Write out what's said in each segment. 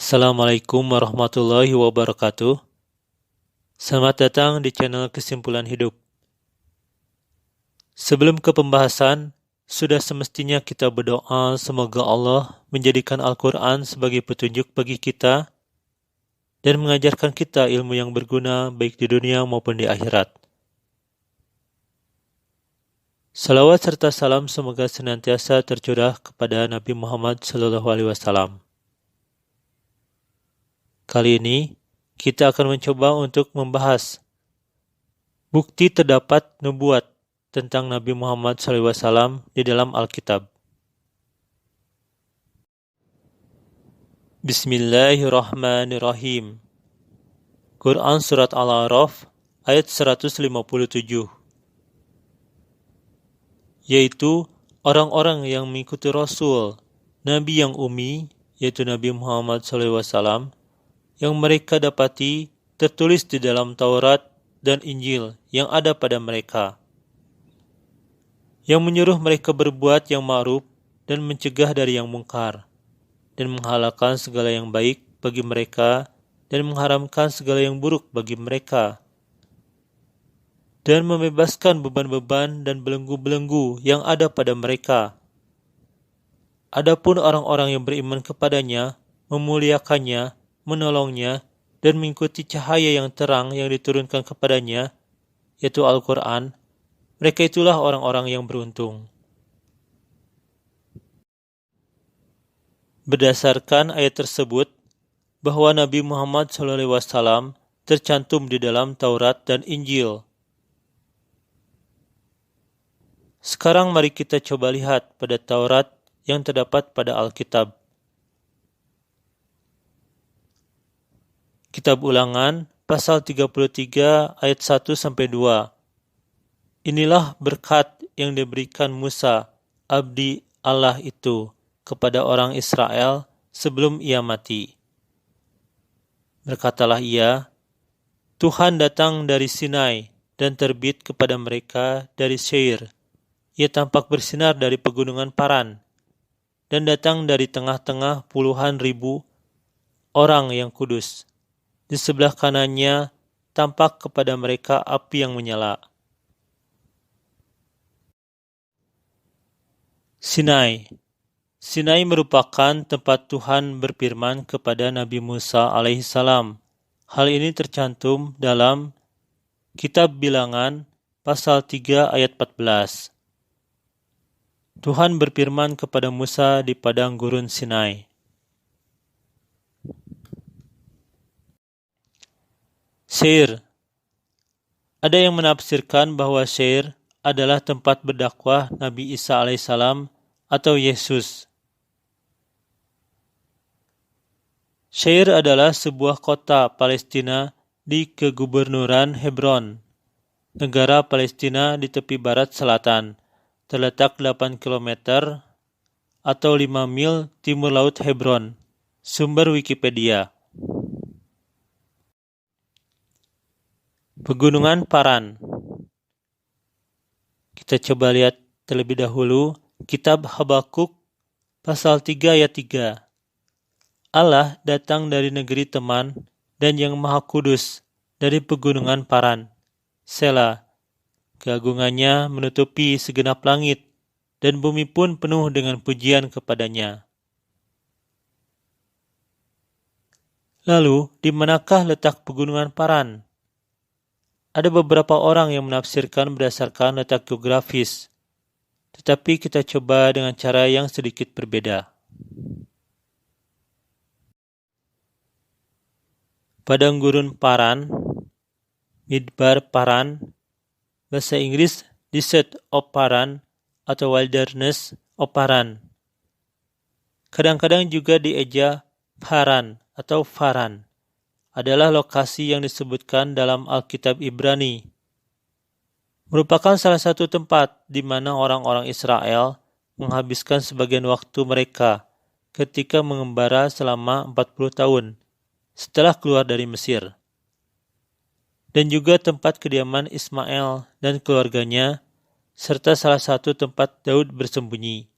Assalamualaikum warahmatullahi wabarakatuh. Selamat datang di channel Kesimpulan Hidup. Sebelum ke pembahasan, sudah semestinya kita berdoa semoga Allah menjadikan Al-Quran sebagai petunjuk bagi kita dan mengajarkan kita ilmu yang berguna baik di dunia maupun di akhirat. Salawat serta salam semoga senantiasa tercurah kepada Nabi Muhammad SAW. Kali ini, kita akan mencoba untuk membahas bukti terdapat nubuat tentang Nabi Muhammad SAW di dalam Alkitab. Bismillahirrahmanirrahim. Quran Surat Al-A'raf ayat 157, yaitu orang-orang yang mengikuti Rasul, Nabi yang ummi, yaitu Nabi Muhammad SAW, yang mereka dapati tertulis di dalam Taurat dan Injil yang ada pada mereka, yang menyuruh mereka berbuat yang ma'ruf dan mencegah dari yang mungkar, dan menghalalkan segala yang baik bagi mereka dan mengharamkan segala yang buruk bagi mereka, dan membebaskan beban-beban dan belenggu-belenggu yang ada pada mereka. Adapun orang-orang yang beriman kepadanya, memuliakannya, menolongnya, dan mengikuti cahaya yang terang yang diturunkan kepadanya, yaitu Al-Quran, mereka itulah orang-orang yang beruntung. Berdasarkan ayat tersebut, bahwa Nabi Muhammad SAW tercantum di dalam Taurat dan Injil. Sekarang mari kita coba lihat pada Taurat yang terdapat pada Alkitab. Kitab Ulangan, pasal 33 ayat 1-2. Inilah berkat yang diberikan Musa, abdi Allah itu, kepada orang Israel sebelum ia mati. Berkatalah ia, Tuhan datang dari Sinai dan terbit kepada mereka dari Seir. Ia tampak bersinar dari pegunungan Paran dan datang dari tengah-tengah puluhan ribu orang yang kudus. Di sebelah kanannya tampak kepada mereka api yang menyala. Sinai. Sinai merupakan tempat Tuhan berfirman kepada Nabi Musa alaihissalam. Hal ini tercantum dalam Kitab Bilangan pasal 3 ayat 14. Tuhan berfirman kepada Musa di padang gurun Sinai. Seir. Ada yang menafsirkan bahwa Seir adalah tempat berdakwah Nabi Isa alaihissalam atau Yesus. Seir adalah sebuah kota Palestina di kegubernuran Hebron, negara Palestina di tepi barat selatan, terletak 8 km atau 5 mil timur laut Hebron. Sumber Wikipedia. Pegunungan Paran. Kita coba lihat terlebih dahulu Kitab Habakuk pasal 3 ayat 3. Allah datang dari negeri teman dan yang maha kudus dari pegunungan Paran. Sela. Keagungannya menutupi segenap langit dan bumi pun penuh dengan pujian kepadanya. Lalu, di manakah letak pegunungan Paran? Ada beberapa orang yang menafsirkan berdasarkan letak geografis, tetapi kita coba dengan cara yang sedikit berbeda. Padang gurun Paran, Midbar Paran, bahasa Inggris Desert of Paran atau Wilderness of Paran. Kadang-kadang juga dieja Paran atau Faran, adalah lokasi yang disebutkan dalam Alkitab Ibrani. Merupakan salah satu tempat di mana orang-orang Israel menghabiskan sebagian waktu mereka ketika mengembara selama 40 tahun setelah keluar dari Mesir. Dan juga tempat kediaman Ismail dan keluarganya, serta salah satu tempat Daud bersembunyi.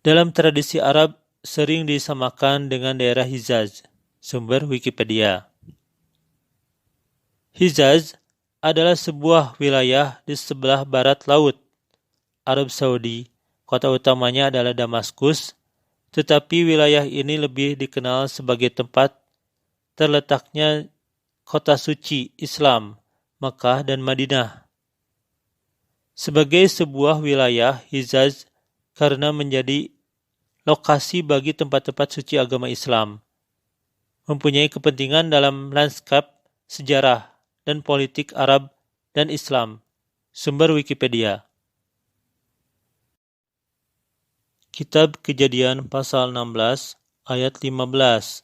Dalam tradisi Arab, sering disamakan dengan daerah Hijaz. Sumber Wikipedia. Hijaz adalah sebuah wilayah di sebelah barat laut Arab Saudi. Kota utamanya adalah Damaskus, tetapi wilayah ini lebih dikenal sebagai tempat terletaknya kota suci Islam, Makkah dan Madinah. Sebagai sebuah wilayah, Hijaz karena menjadi lokasi bagi tempat-tempat suci agama Islam, mempunyai kepentingan dalam lanskap sejarah dan politik Arab dan Islam. Sumber Wikipedia. Kitab Kejadian pasal 16 ayat 15.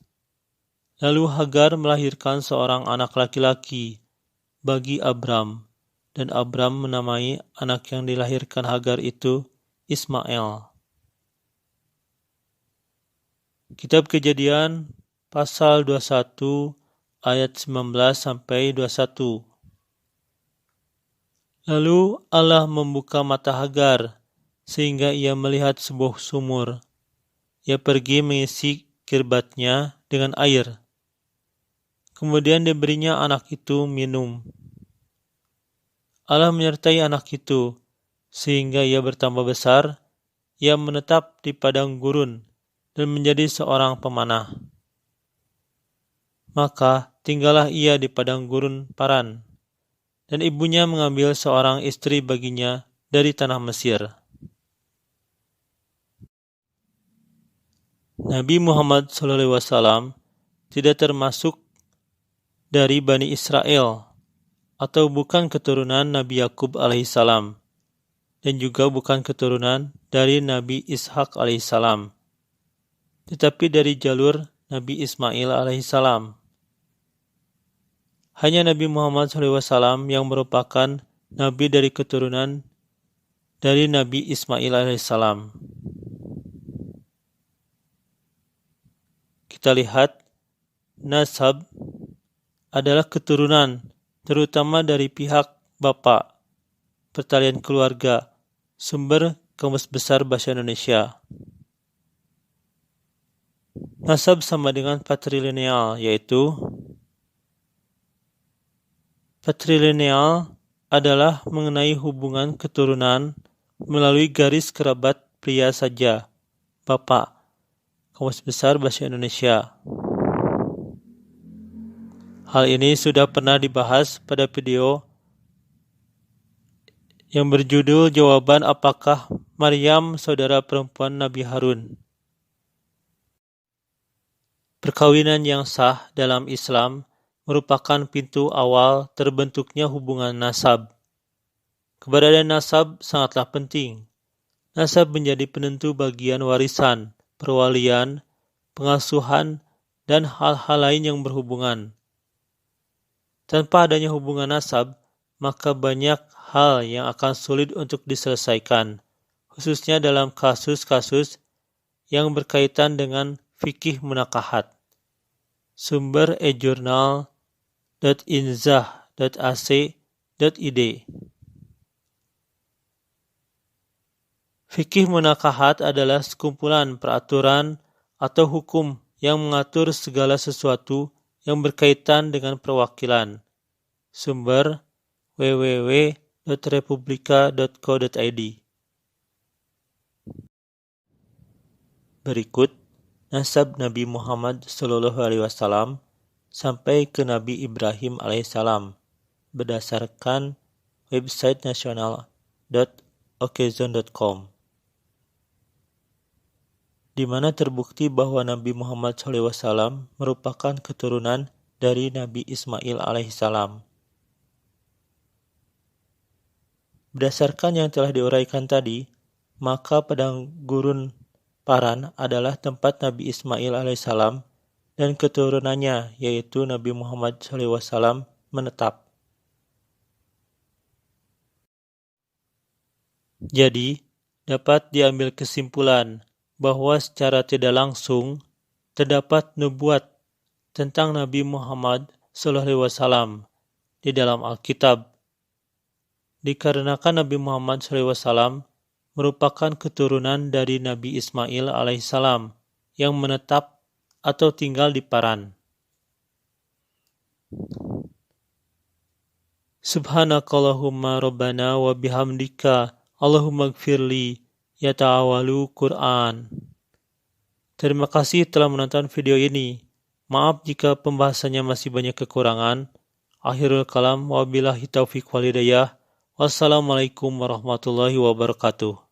Lalu Hagar melahirkan seorang anak laki-laki bagi Abram, dan Abram menamai anak yang dilahirkan Hagar itu Ismail. Kitab Kejadian pasal 21 ayat 19 sampai 21. Lalu Allah membuka mata Hagar sehingga ia melihat sebuah sumur. Ia pergi mengisi kirbatnya dengan air. Kemudian diberinya anak itu minum. Allah menyertai anak itu sehingga ia bertambah besar. Ia menetap di padang gurun dan menjadi seorang pemanah. Maka tinggallah ia di padang gurun Paran, dan ibunya mengambil seorang istri baginya dari tanah Mesir. Nabi Muhammad SAW tidak termasuk dari Bani Israel atau bukan keturunan Nabi Yakub alaihissalam, dan juga bukan keturunan dari Nabi Ishak alaihissalam, tetapi dari jalur Nabi Ismail alaihissalam. Hanya Nabi Muhammad SAW yang merupakan Nabi dari keturunan dari Nabi Ismail alaihissalam. Kita lihat, nasab adalah keturunan, terutama dari pihak bapak, pertalian keluarga. Sumber Kamus Besar Bahasa Indonesia. Nasab sama dengan patrilineal, yaitu patrilineal adalah mengenai hubungan keturunan melalui garis kerabat pria saja, bapak. Kamus Besar Bahasa Indonesia. Hal ini sudah pernah dibahas pada video yang berjudul Jawaban Apakah Maryam Saudara Perempuan Nabi Harun. Perkawinan yang sah dalam Islam merupakan pintu awal terbentuknya hubungan nasab. Keberadaan nasab sangatlah penting. Nasab menjadi penentu bagian warisan, perwalian, pengasuhan, dan hal-hal lain yang berhubungan. Tanpa adanya hubungan nasab, maka banyak hal yang akan sulit untuk diselesaikan, khususnya dalam kasus-kasus yang berkaitan dengan fikih munakahat. Sumber ejurnal.inzah.ac.id. Fikih munakahat adalah sekumpulan peraturan atau hukum yang mengatur segala sesuatu yang berkaitan dengan perwakilan. Sumber www.republika.co.id. Berikut nasab Nabi Muhammad SAW sampai ke Nabi Ibrahim alaihissalam berdasarkan website nasional.okezon.com, di mana terbukti bahwa Nabi Muhammad SAW merupakan keturunan dari Nabi Ismail alaihissalam. Berdasarkan yang telah diuraikan tadi, maka padang gurun Paran adalah tempat Nabi Ismail alaihissalam dan keturunannya, yaitu Nabi Muhammad SAW, menetap. Jadi, dapat diambil kesimpulan bahwa secara tidak langsung terdapat nubuat tentang Nabi Muhammad SAW di dalam Alkitab, dikarenakan Nabi Muhammad SAW merupakan keturunan dari Nabi Ismail alaihissalam yang menetap atau tinggal di paran. Subhanakallahumma rabbana wa bihamdika Allahumma gfirli yata'awalu Quran. Terima kasih telah menonton video ini. Maaf jika pembahasannya masih banyak kekurangan. Akhirul kalam, wabillahi taufiq wal hidayah. Wassalamualaikum warahmatullahi wabarakatuh.